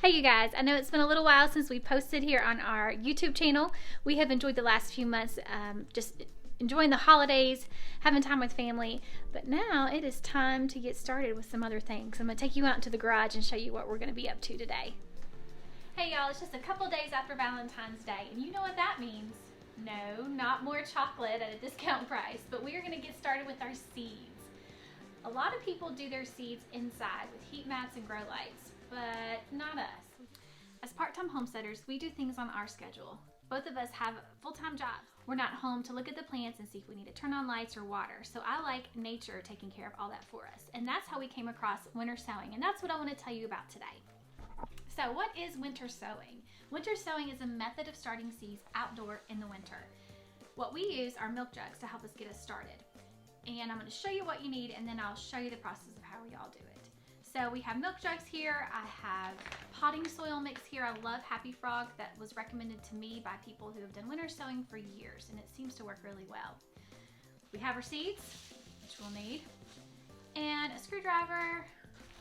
Hey you guys, I know it's been a little while since we posted here on our YouTube channel. We have enjoyed the last few months just enjoying the holidays, having time with family, but now it is time to get started with some other things. I'm going to take you out into the garage and show you what we're going to be up to today. Hey y'all, it's just a couple days after Valentine's Day, and you know what that means. No, not more chocolate at a discount price, but we are going to get started with our seeds. A lot of people do their seeds inside with heat mats and grow lights, but not us. As part-time homesteaders, we do things on our schedule. Both of us have full-time jobs. We're not home to look at the plants and see if we need to turn on lights or water, so I like nature taking care of all that for us. And that's how we came across winter sowing, and that's what I want to tell you about today. So what is winter sowing? Winter sowing is a method of starting seeds outdoor in the winter. What we use are milk jugs to help us get us started. And I'm going to show you what you need, and then I'll show you the process of how we all do it. So we have milk jugs here. I have potting soil mix here. I love Happy Frog. That was recommended to me by people who have done winter sowing for years, and it seems to work really well. We have our seeds, which we'll need, and a screwdriver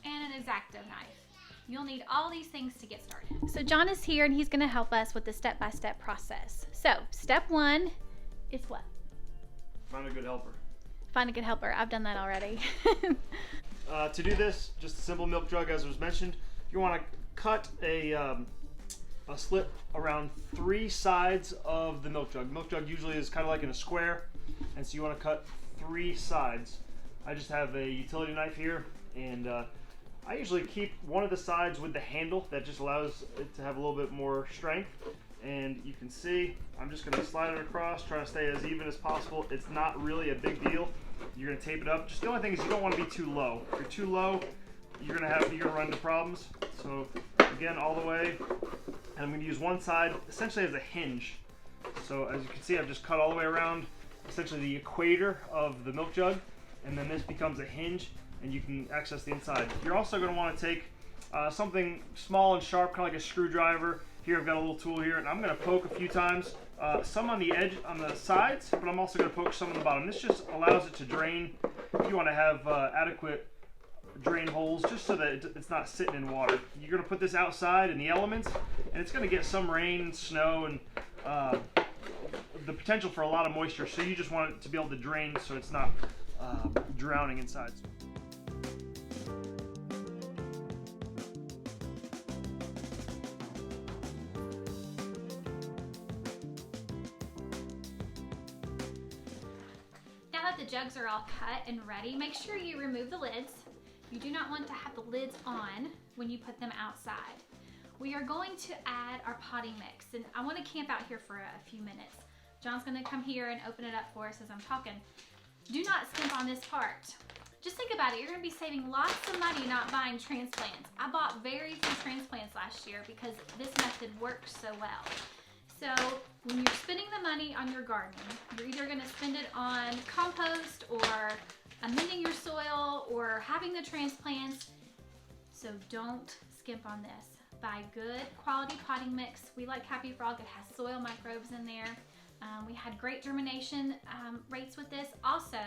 and an X-Acto knife. You'll need all these things to get started. So John is here, and he's going to help us with the step-by-step process. So step one is what? Find a good helper. Find a good helper. I've done that already. To do this, just a simple milk jug, as was mentioned. You want to cut a slit around 3 sides of the milk jug. Milk jug usually is kind of like in a square, and so you want to cut 3 sides. I just have a utility knife here, and I usually keep one of the sides with the handle. That just allows it to have a little bit more strength. And you can see, I'm just going to slide it across, try to stay as even as possible. It's not really a big deal. You're going to tape it up. Just the only thing is you don't want to be too low. If you're too low, you're going to run into problems. So again, all the way. And I'm going to use one side essentially as a hinge. So as you can see, I've just cut all the way around essentially the equator of the milk jug. And then this becomes a hinge, and you can access the inside. You're also going to want to take something small and sharp, kind of like a screwdriver. Here I've got a little tool here, and I'm going to poke a few times, some on the edge, on the sides, but I'm also going to poke some on the bottom. This just allows it to drain. If you want to have adequate drain holes, just so that it's not sitting in water. You're going to put this outside in the elements, and it's going to get some rain, snow, and the potential for a lot of moisture. So you just want it to be able to drain so it's not drowning inside. The jugs are all cut and ready. Make sure you remove the lids. You do not want to have the lids on when you put them outside. We are going to add our potting mix, and I want to camp out here for a few minutes. John's going to come here and open it up for us as I'm talking. Do not skimp on this part. Just think about it. You're going to be saving lots of money not buying transplants. I bought very few transplants last year because this method works so well. So when you're spending the money on your gardening, you're either going to spend it on compost or amending your soil or having the transplants. So don't skimp on this. Buy good quality potting mix. We like Happy Frog. It has soil microbes in there. We had great germination rates with this. Also,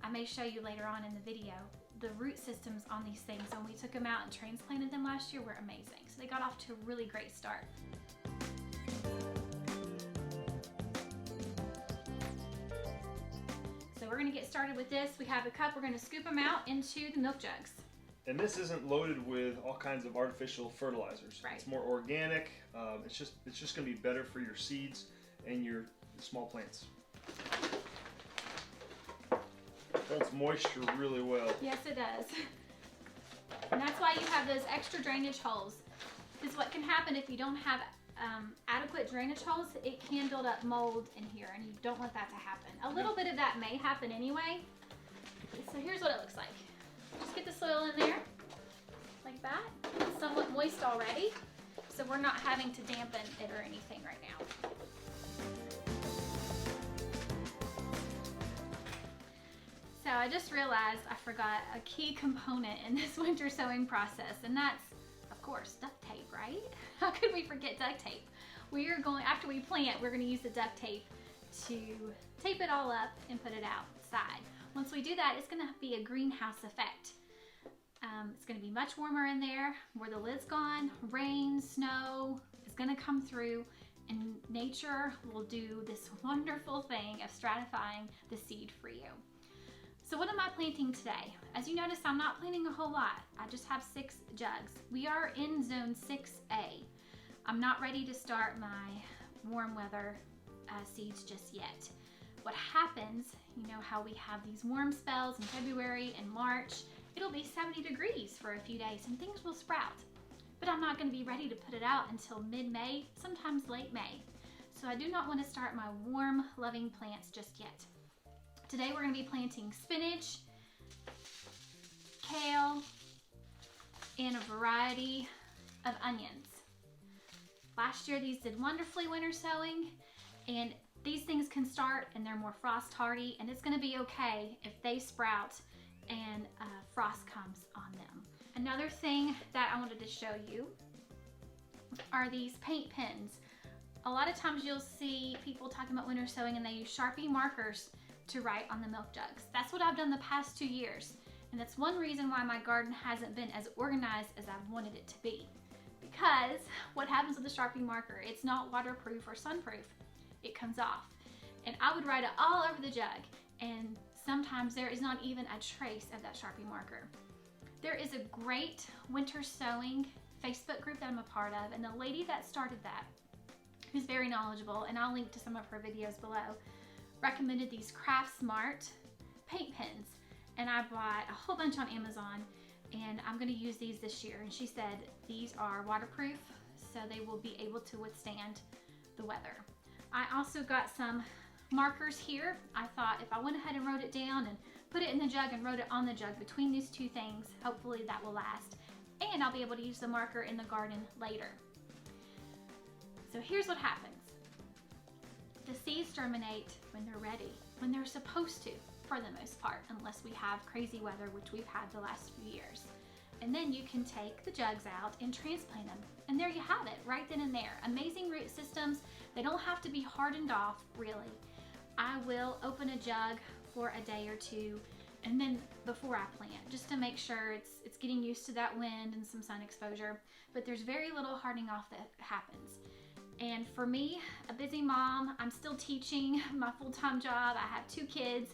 I may show you later on in the video, the root systems on these things when we took them out and transplanted them last year were amazing. So they got off to a really great start. We're going to get started with this. We have a cup. We're going to scoop them out into the milk jugs. And this isn't loaded with all kinds of artificial fertilizers. Right. It's more organic. It's just going to be better for your seeds and your small plants. Holds moisture really well. Yes, it does. And that's why you have those extra drainage holes. Because what can happen if you don't have adequate drainage holes, it can build up mold in here, and you don't want that to happen. A little bit of that may happen anyway. So here's what it looks like. Just get the soil in there, like that. It's somewhat moist already, so we're not having to dampen it or anything right now. So I just realized I forgot a key component in this winter sowing process, and that's, of course, duct tape, right? How could we forget duct tape? We are going, after we plant, we're going to use the duct tape to tape it all up and put it outside. Once we do that, it's going to be a greenhouse effect. It's going to be much warmer in there. Where the lid's gone, rain, snow is going to come through, and nature will do this wonderful thing of stratifying the seed for you. So what am I planting today? As you notice, I'm not planting a whole lot. I just have 6 jugs. We are in zone 6A. I'm not ready to start my warm weather seeds just yet. What happens, you know how we have these warm spells in February and March, it'll be 70 degrees for a few days and things will sprout. But I'm not going to be ready to put it out until mid-May, sometimes late May. So I do not want to start my warm, loving plants just yet. Today we're going to be planting spinach, kale, and a variety of onions. Last year these did wonderfully winter sowing, and these things can start and they're more frost hardy, and it's going to be okay if they sprout and frost comes on them. Another thing that I wanted to show you are these paint pens. A lot of times you'll see people talking about winter sowing and they use Sharpie markers to write on the milk jugs. That's what I've done the past 2 years, and that's one reason why my garden hasn't been as organized as I've wanted it to be. Because what happens with the Sharpie marker, it's not waterproof or sunproof. It comes off. And I would write it all over the jug, and sometimes there is not even a trace of that Sharpie marker. There is a great winter sowing Facebook group that I'm a part of, and the lady that started that, who's very knowledgeable, and I'll link to some of her videos below, recommended these Craft Smart paint pens, and I bought a whole bunch on Amazon, and I'm going to use these this year. And she said these are waterproof, so they will be able to withstand the weather. I also got some markers here. I thought if I went ahead and wrote it down and put it in the jug and wrote it on the jug between these 2 things, hopefully that will last, and I'll be able to use the marker in the garden later. So here's what happens. The seeds germinate when they're ready, when they're supposed to, for the most part, unless we have crazy weather, which we've had the last few years. And then you can take the jugs out and transplant them. And there you have it, right then and there. Amazing root systems. They don't have to be hardened off, really. I will open a jug for a day or 2, and then before I plant, just to make sure it's getting used to that wind and some sun exposure. But there's very little hardening off that happens. And for me, a busy mom, I'm still teaching my full-time job. I have 2 kids.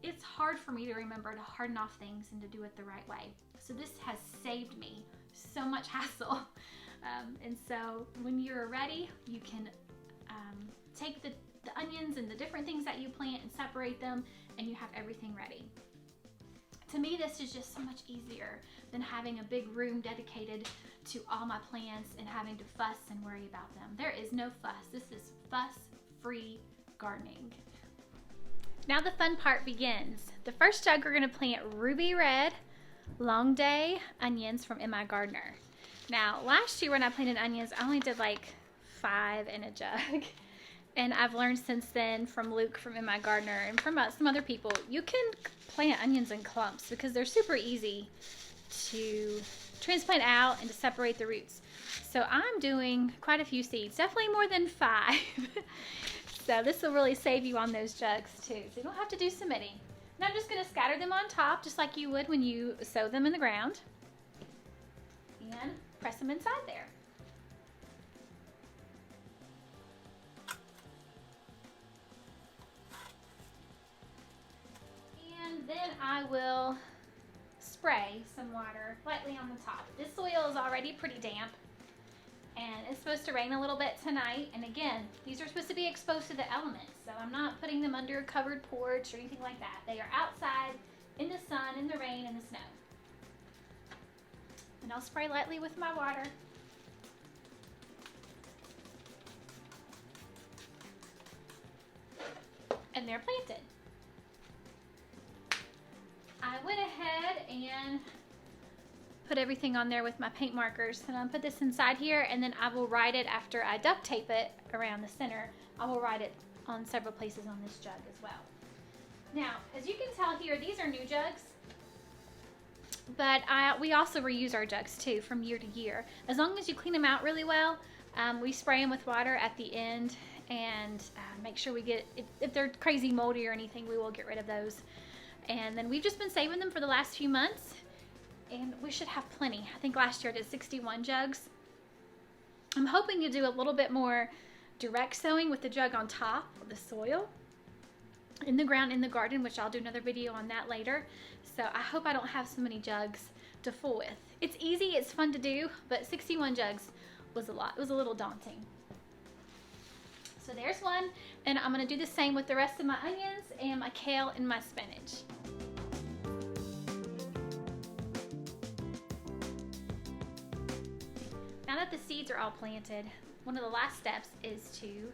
It's hard for me to remember to harden off things and to do it the right way. So this has saved me so much hassle. And so when you're ready, you can take the onions and the different things that you plant and separate them, and you have everything ready. To me, this is just so much easier than having a big room dedicated to all my plants and having to fuss and worry about them. There is no fuss. This is fuss-free gardening. Now the fun part begins. The first jug we're going to plant ruby red long day onions from M.I. Gardener. Now last year when I planted onions, I only did like 5 in a jug. And I've learned since then from Luke from M.I. Gardener and from some other people, you can plant onions in clumps because they're super easy to transplant out and to separate the roots. So I'm doing quite a few seeds, definitely more than 5. So this will really save you on those jugs too. So you don't have to do so many. And I'm just going to scatter them on top just like you would when you sow them in the ground. And press them inside there. And then I will spray some water lightly on the top. This soil is already pretty damp, and it's supposed to rain a little bit tonight. And again, these are supposed to be exposed to the elements, so I'm not putting them under a covered porch or anything like that. They are outside in the sun, in the rain, and the snow. And I'll spray lightly with my water. And they're planted. I went ahead and put everything on there with my paint markers, and I'll put this inside here, and then I will write it after I duct tape it around the center. I will write it on several places on this jug as well. Now, as you can tell here, these are new jugs, but we also reuse our jugs too from year to year. As long as you clean them out really well, we spray them with water at the end, and make sure we get, if they're crazy moldy or anything, we will get rid of those. And then we've just been saving them for the last few months, and we should have plenty. I think last year I did 61 jugs. I'm hoping to do a little bit more direct sowing with the jug on top of the soil in the ground in the garden, which I'll do another video on that later. So I hope I don't have so many jugs to fool with. It's easy, it's fun to do, but 61 jugs was a lot. It was a little daunting. So there's one, and I'm gonna do the same with the rest of my onions and my kale and my spinach. Now that the seeds are all planted, one of the last steps is to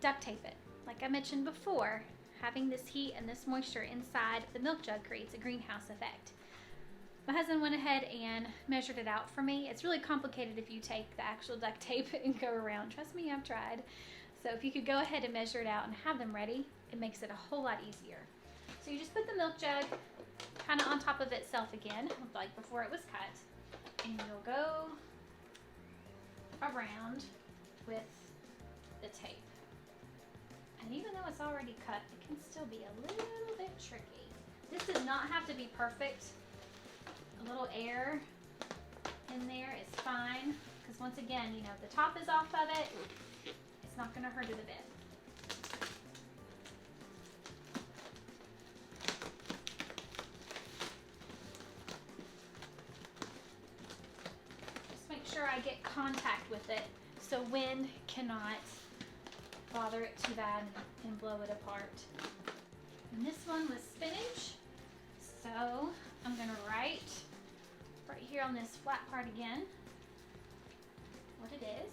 duct tape it. Like I mentioned before, having this heat and this moisture inside the milk jug creates a greenhouse effect. My husband went ahead and measured it out for me. It's really complicated if you take the actual duct tape and go around. Trust me, I've tried. So if you could go ahead and measure it out and have them ready, it makes it a whole lot easier. So you just put the milk jug kind of on top of itself again, like before it was cut, and you'll go around with the tape. And even though it's already cut, it can still be a little bit tricky. This does not have to be perfect. A little air in there is fine, because once again, you know, the top is off of it. It's not going to hurt it a bit. Just make sure I get contact with it so wind cannot bother it too bad and blow it apart. And this one was spinach, so I'm going to write right here on this flat part again what it is.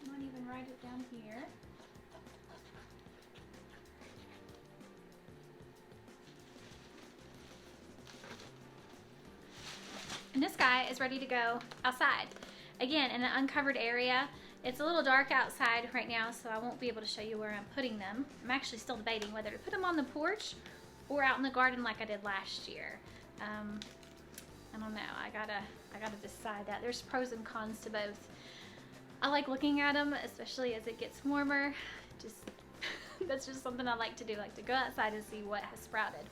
I might even write it down here. And this guy is ready to go outside. Again, in an uncovered area. It's a little dark outside right now, so I won't be able to show you where I'm putting them. I'm actually still debating whether to put them on the porch or out in the garden like I did last year. I don't know. I gotta decide that. There's pros and cons to both. I like looking at them, especially as it gets warmer. That's just something I like to do. I like to go outside and see what has sprouted.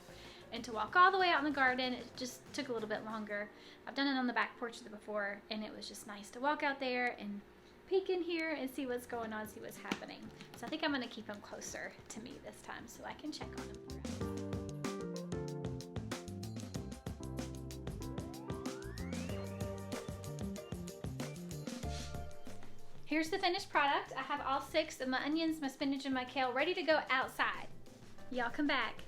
And to walk all the way out in the garden, it just took a little bit longer. I've done it on the back porch before, and it was just nice to walk out there and peek in here and see what's going on, see what's happening. So I think I'm going to keep them closer to me this time so I can check on them. Here's the finished product. I have all 6 of my onions, my spinach, and my kale ready to go outside. Y'all come back.